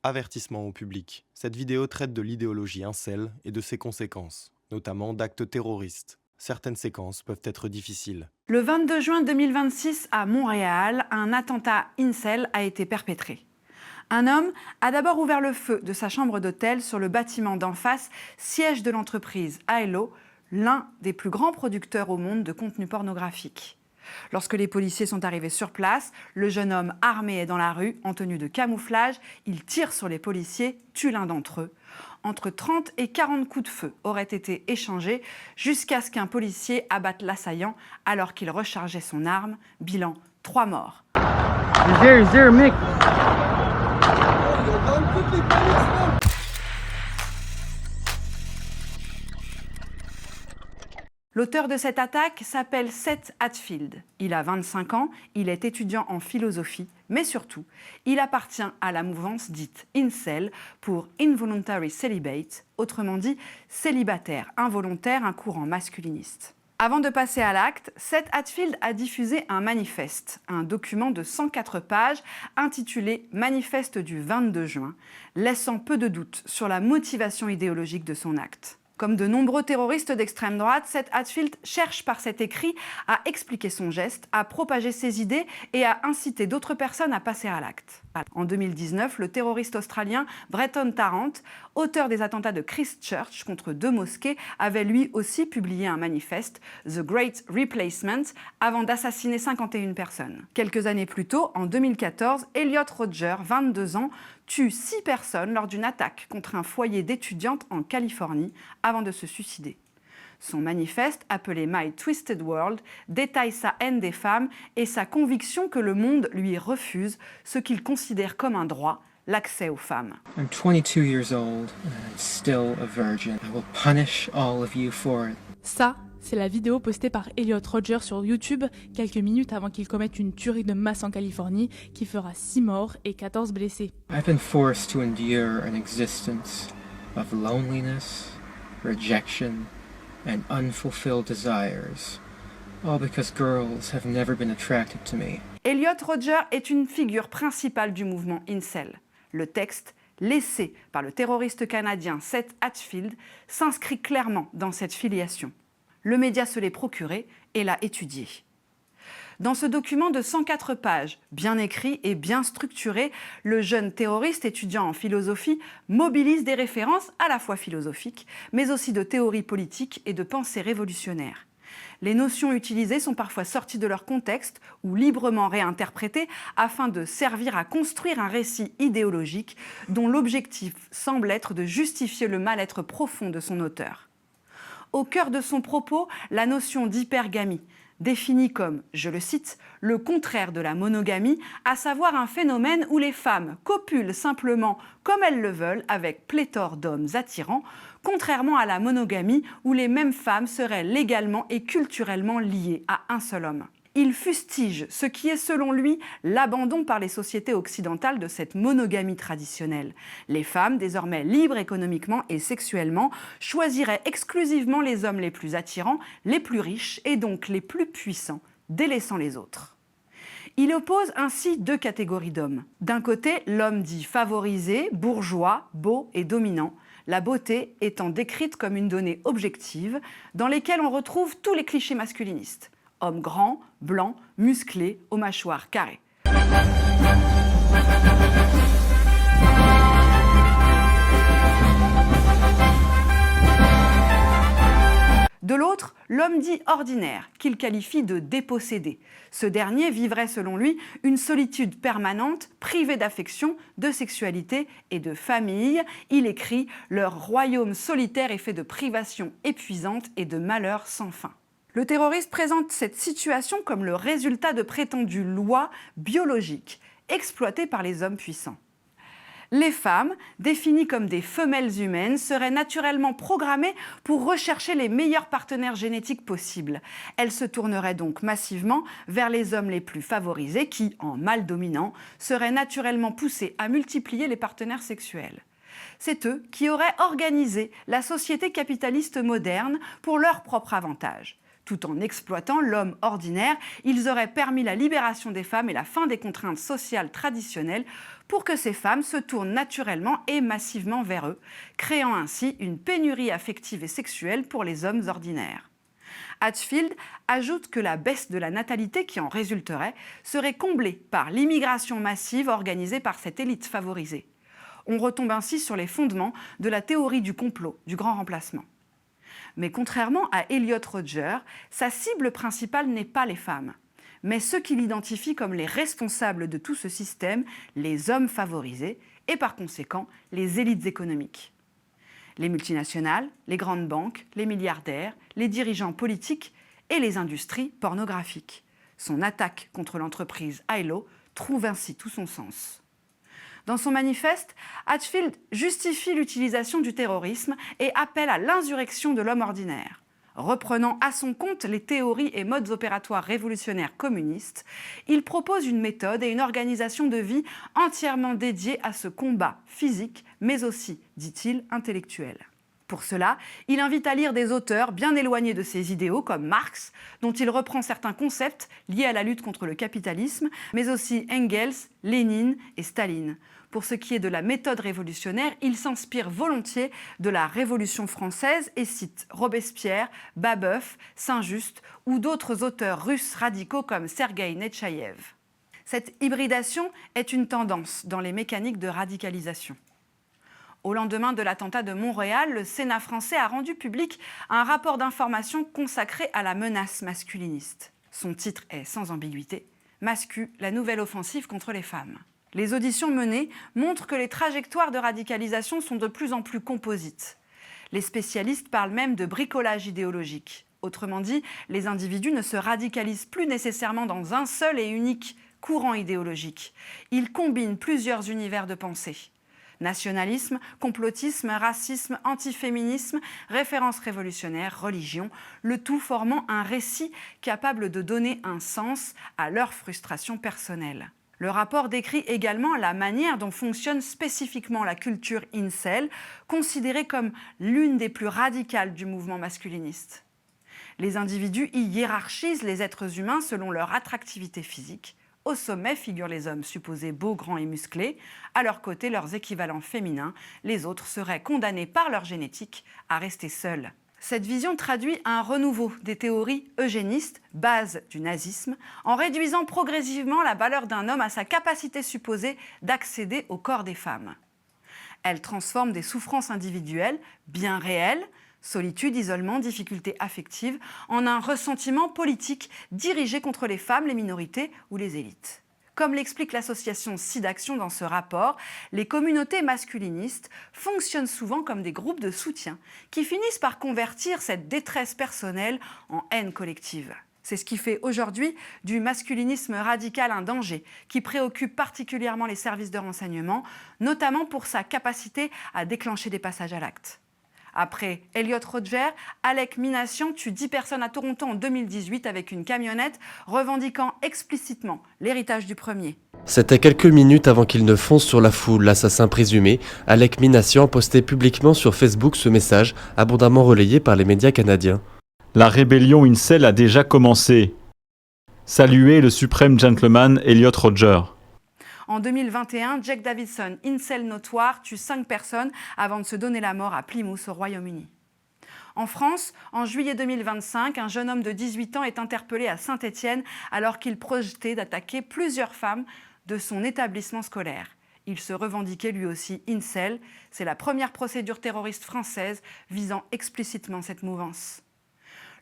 Avertissement au public. Cette vidéo traite de l'idéologie incel et de ses conséquences, notamment d'actes terroristes. Certaines séquences peuvent être difficiles. Le 22 juin 2026, à Montréal, un attentat incel a été perpétré. Un homme a d'abord ouvert le feu de sa chambre d'hôtel sur le bâtiment d'en face, siège de l'entreprise Aelo, l'un des plus grands producteurs au monde de contenu pornographique. Lorsque les policiers sont arrivés sur place, le jeune homme armé est dans la rue, en tenue de camouflage. Il tire sur les policiers, tue l'un d'entre eux. Entre 30 et 40 coups de feu auraient été échangés jusqu'à ce qu'un policier abatte l'assaillant alors qu'il rechargeait son arme. Bilan, 3 morts. L'auteur de cette attaque s'appelle Seth Hatfield. Il a 25 ans, il est étudiant en philosophie, mais surtout, il appartient à la mouvance dite incel pour Involuntary Celibate, autrement dit célibataire involontaire, un courant masculiniste. Avant de passer à l'acte, Seth Hatfield a diffusé un manifeste, un document de 104 pages intitulé « Manifeste du 22 juin », laissant peu de doute sur la motivation idéologique de son acte. Comme de nombreux terroristes d'extrême droite, Seth Hatfield cherche par cet écrit à expliquer son geste, à propager ses idées et à inciter d'autres personnes à passer à l'acte. En 2019, le terroriste australien Bretton Tarrant, auteur des attentats de Christchurch contre 2 mosquées, avait lui aussi publié un manifeste, The Great Replacement, avant d'assassiner 51 personnes. Quelques années plus tôt, en 2014, Elliot Rodger, 22 ans, tue 6 personnes lors d'une attaque contre un foyer d'étudiantes en Californie avant de se suicider. Son manifeste, appelé My Twisted World, détaille sa haine des femmes et sa conviction que le monde lui refuse ce qu'il considère comme un droit, l'accès aux femmes. I'm 22 years old and I'm still a virgin. I will punish all of you for it. Ça, c'est la vidéo postée par Elliot Rodger sur YouTube quelques minutes avant qu'il commette une tuerie de masse en Californie qui fera 6 morts et 14 blessés. I've been forced to endure an existence of loneliness, rejection, and unfulfilled desires, all because girls have never been attracted to me. Elliot Rodger est une figure principale du mouvement incel. Le texte, laissé par le terroriste canadien Seth Hatfield, s'inscrit clairement dans cette filiation. Le média se l'est procuré et l'a étudié. Dans ce document de 104 pages, bien écrit et bien structuré, le jeune terroriste étudiant en philosophie mobilise des références à la fois philosophiques, mais aussi de théories politiques et de pensées révolutionnaires. Les notions utilisées sont parfois sorties de leur contexte ou librement réinterprétées afin de servir à construire un récit idéologique dont l'objectif semble être de justifier le mal-être profond de son auteur. Au cœur de son propos, la notion d'hypergamie, définie comme, je le cite, le contraire de la monogamie, à savoir un phénomène où les femmes copulent simplement comme elles le veulent avec pléthore d'hommes attirants, contrairement à la monogamie où les mêmes femmes seraient légalement et culturellement liées à un seul homme. Il fustige ce qui est selon lui l'abandon par les sociétés occidentales de cette monogamie traditionnelle. Les femmes, désormais libres économiquement et sexuellement, choisiraient exclusivement les hommes les plus attirants, les plus riches et donc les plus puissants, délaissant les autres. Il oppose ainsi 2 catégories d'hommes. D'un côté, l'homme dit favorisé, bourgeois, beau et dominant, la beauté étant décrite comme une donnée objective dans laquelle on retrouve tous les clichés masculinistes. Homme grand, blanc, musclé, aux mâchoires carrées. De l'autre, l'homme dit ordinaire, qu'il qualifie de dépossédé. Ce dernier vivrait selon lui une solitude permanente, privé d'affection, de sexualité et de famille. Il écrit « Leur royaume solitaire est fait de privations épuisantes et de malheurs sans fin ». Le terroriste présente cette situation comme le résultat de prétendues lois biologiques exploitées par les hommes puissants. Les femmes, définies comme des femelles humaines, seraient naturellement programmées pour rechercher les meilleurs partenaires génétiques possibles. Elles se tourneraient donc massivement vers les hommes les plus favorisés qui, en mâle dominant, seraient naturellement poussés à multiplier les partenaires sexuels. C'est eux qui auraient organisé la société capitaliste moderne pour leur propre avantage. Tout en exploitant l'homme ordinaire, ils auraient permis la libération des femmes et la fin des contraintes sociales traditionnelles pour que ces femmes se tournent naturellement et massivement vers eux, créant ainsi une pénurie affective et sexuelle pour les hommes ordinaires. Hatfield ajoute que la baisse de la natalité qui en résulterait serait comblée par l'immigration massive organisée par cette élite favorisée. On retombe ainsi sur les fondements de la théorie du complot, du grand remplacement. Mais contrairement à Elliot Rodger, sa cible principale n'est pas les femmes, mais ceux qu'il identifie comme les responsables de tout ce système, les hommes favorisés, et par conséquent les élites économiques. Les multinationales, les grandes banques, les milliardaires, les dirigeants politiques et les industries pornographiques. Son attaque contre l'entreprise ILO trouve ainsi tout son sens. Dans son manifeste, Hatfield justifie l'utilisation du terrorisme et appelle à l'insurrection de l'homme ordinaire. Reprenant à son compte les théories et modes opératoires révolutionnaires communistes, il propose une méthode et une organisation de vie entièrement dédiées à ce combat physique, mais aussi, dit-il, intellectuel. Pour cela, il invite à lire des auteurs bien éloignés de ses idéaux comme Marx, dont il reprend certains concepts liés à la lutte contre le capitalisme, mais aussi Engels, Lénine et Staline. Pour ce qui est de la méthode révolutionnaire, il s'inspire volontiers de la Révolution française et cite Robespierre, Babeuf, Saint-Just ou d'autres auteurs russes radicaux comme Sergueï Netchaïev. Cette hybridation est une tendance dans les mécaniques de radicalisation. Au lendemain de l'attentat de Montréal, le Sénat français a rendu public un rapport d'information consacré à la menace masculiniste. Son titre est sans ambiguïté « Mascu, la nouvelle offensive contre les femmes ». Les auditions menées montrent que les trajectoires de radicalisation sont de plus en plus composites. Les spécialistes parlent même de bricolage idéologique. Autrement dit, les individus ne se radicalisent plus nécessairement dans un seul et unique courant idéologique. Ils combinent plusieurs univers de pensée. Nationalisme, complotisme, racisme, antiféminisme, références révolutionnaires, religion, le tout formant un récit capable de donner un sens à leur frustration personnelle. Le rapport décrit également la manière dont fonctionne spécifiquement la culture incel, considérée comme l'une des plus radicales du mouvement masculiniste. Les individus y hiérarchisent les êtres humains selon leur attractivité physique. Au sommet figurent les hommes supposés beaux, grands et musclés. À leur côté, leurs équivalents féminins. Les autres seraient condamnés par leur génétique à rester seuls. Cette vision traduit un renouveau des théories eugénistes, base du nazisme, en réduisant progressivement la valeur d'un homme à sa capacité supposée d'accéder au corps des femmes. Elle transforme des souffrances individuelles, bien réelles, solitude, isolement, difficultés affectives, en un ressentiment politique dirigé contre les femmes, les minorités ou les élites. Comme l'explique l'association SIDAction dans ce rapport, les communautés masculinistes fonctionnent souvent comme des groupes de soutien qui finissent par convertir cette détresse personnelle en haine collective. C'est ce qui fait aujourd'hui du masculinisme radical un danger qui préoccupe particulièrement les services de renseignement, notamment pour sa capacité à déclencher des passages à l'acte. Après Elliot Rodger, Alec Minassian tue 10 personnes à Toronto en 2018 avec une camionnette, revendiquant explicitement l'héritage du premier. C'était quelques minutes avant qu'il ne fonce sur la foule. L'assassin présumé, Alec Minassian, postait publiquement sur Facebook ce message, abondamment relayé par les médias canadiens. La rébellion incel a déjà commencé. Saluez le suprême gentleman Elliot Rodger. En 2021, Jack Davidson, incel notoire, tue 5 personnes avant de se donner la mort à Plymouth, au Royaume-Uni. En France, en juillet 2025, un jeune homme de 18 ans est interpellé à Saint-Étienne alors qu'il projetait d'attaquer plusieurs femmes de son établissement scolaire. Il se revendiquait lui aussi incel. C'est la première procédure terroriste française visant explicitement cette mouvance.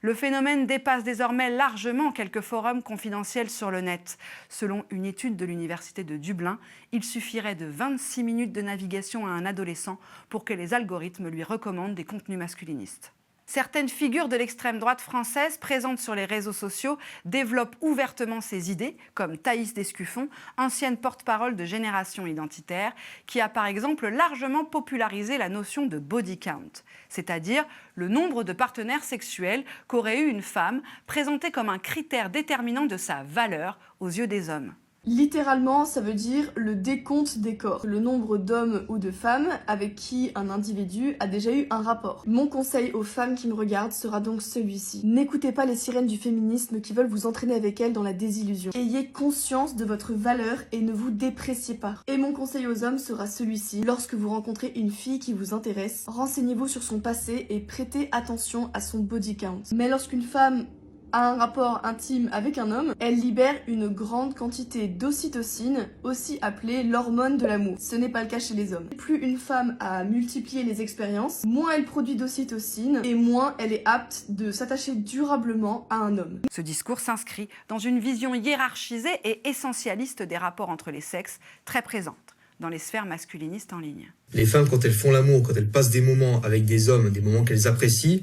Le phénomène dépasse désormais largement quelques forums confidentiels sur le net. Selon une étude de l'Université de Dublin, il suffirait de 26 minutes de navigation à un adolescent pour que les algorithmes lui recommandent des contenus masculinistes. Certaines figures de l'extrême droite française présentes sur les réseaux sociaux développent ouvertement ces idées, comme Thaïs Descuffon, ancienne porte-parole de Génération Identitaire, qui a par exemple largement popularisé la notion de body count, c'est-à-dire le nombre de partenaires sexuels qu'aurait eu une femme, présenté comme un critère déterminant de sa valeur aux yeux des hommes. Littéralement, ça veut dire le décompte des corps, le nombre d'hommes ou de femmes avec qui un individu a déjà eu un rapport. Mon conseil aux femmes qui me regardent sera donc celui-ci. N'écoutez pas les sirènes du féminisme qui veulent vous entraîner avec elles dans la désillusion. Ayez conscience de votre valeur et ne vous dépréciez pas. Et mon conseil aux hommes sera celui-ci. Lorsque vous rencontrez une fille qui vous intéresse, renseignez-vous sur son passé et prêtez attention à son body count. Mais lorsqu'une femme a un rapport intime avec un homme, elle libère une grande quantité d'ocytocine, aussi appelée l'hormone de l'amour. Ce n'est pas le cas chez les hommes. Plus une femme a multiplié les expériences, moins elle produit d'ocytocine et moins elle est apte de s'attacher durablement à un homme. Ce discours s'inscrit dans une vision hiérarchisée et essentialiste des rapports entre les sexes, très présente dans les sphères masculinistes en ligne. Les femmes, quand elles font l'amour, quand elles passent des moments avec des hommes, des moments qu'elles apprécient,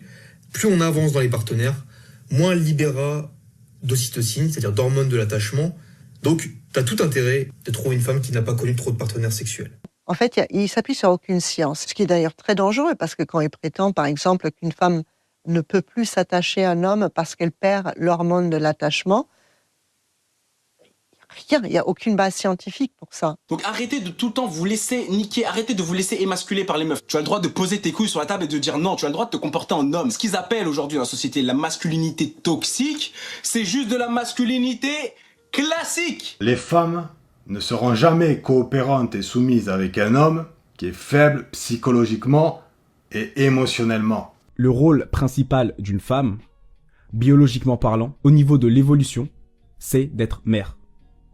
plus on avance dans les partenaires, moins elle libérera d'ocytocine, c'est-à-dire d'hormones de l'attachement. Donc, tu as tout intérêt de trouver une femme qui n'a pas connu trop de partenaires sexuels. En fait, il ne s'appuie sur aucune science, ce qui est d'ailleurs très dangereux, parce que quand il prétend, par exemple, qu'une femme ne peut plus s'attacher à un homme parce qu'elle perd l'hormone de l'attachement, rien, il n'y a aucune base scientifique pour ça. Donc arrêtez de tout le temps vous laisser niquer, arrêtez de vous laisser émasculer par les meufs. Tu as le droit de poser tes couilles sur la table et de dire non, tu as le droit de te comporter en homme. Ce qu'ils appellent aujourd'hui dans la société la masculinité toxique, c'est juste de la masculinité classique. Les femmes ne seront jamais coopérantes et soumises avec un homme qui est faible psychologiquement et émotionnellement. Le rôle principal d'une femme, biologiquement parlant, au niveau de l'évolution, c'est d'être mère.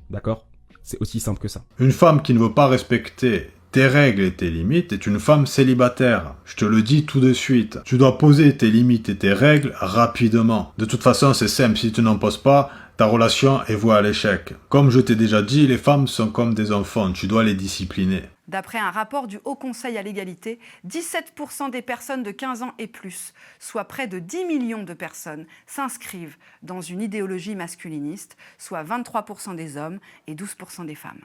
D'accord ? C'est aussi simple que ça. Une femme qui ne veut pas respecter tes règles et tes limites est une femme célibataire. Je te le dis tout de suite. Tu dois poser tes limites et tes règles rapidement. De toute façon, c'est simple. Si tu n'en poses pas, ta relation est vouée à l'échec. Comme je t'ai déjà dit, les femmes sont comme des enfants. Tu dois les discipliner. D'après un rapport du Haut Conseil à l'égalité, 17% des personnes de 15 ans et plus, soit près de 10 millions de personnes, s'inscrivent dans une idéologie masculiniste, soit 23% des hommes et 12% des femmes.